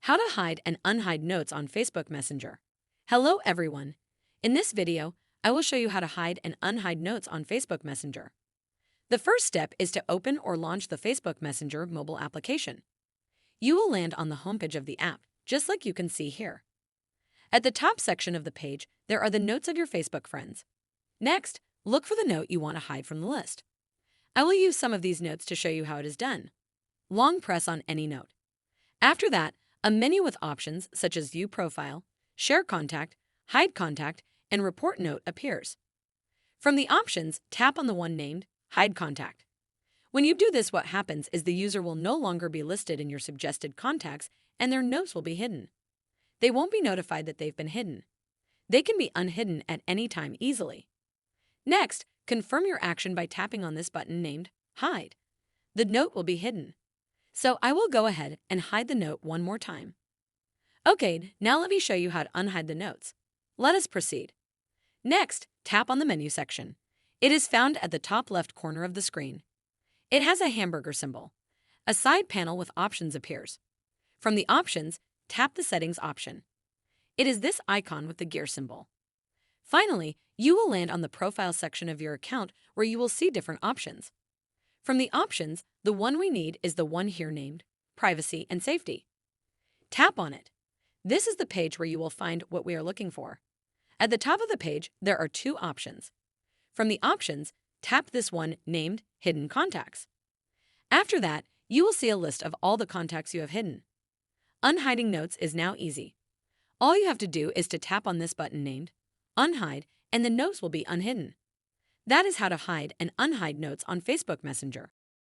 How to hide and unhide notes on Facebook Messenger. Hello everyone. In this video, I will show you how to hide and unhide notes on Facebook Messenger. The first step is to open or launch the Facebook Messenger mobile application. You will land on the homepage of the app, just like you can see here. At the top section of the page, there are the notes of your Facebook friends. Next, look for the note you want to hide from the list. I will use some of these notes to show you how it is done. Long press on any note. After that, a menu with options such as View Profile, Share Contact, Hide Contact, and Report Note appears. From the options, tap on the one named Hide Contact. When you do this, what happens is the user will no longer be listed in your suggested contacts and their notes will be hidden. They won't be notified that they've been hidden. They can be unhidden at any time easily. Next, confirm your action by tapping on this button named Hide. The note will be hidden. So I will go ahead and hide the note one more time. Okay, now let me show you how to unhide the notes. Let us proceed. Next, tap on the menu section. It is found at the top left corner of the screen. It has a hamburger symbol. A side panel with options appears. From the options, tap the Settings option. It is this icon with the gear symbol. Finally, you will land on the Profile section of your account where you will see different options. From the options, the one we need is the one here named Privacy and Safety. Tap on it. This is the page where you will find what we are looking for. At the top of the page, there are two options. From the options, tap this one named Hidden Contacts. After that, you will see a list of all the contacts you have hidden. Unhiding notes is now easy. All you have to do is to tap on this button named Unhide, and the notes will be unhidden. That is how to hide and unhide notes on Facebook Messenger.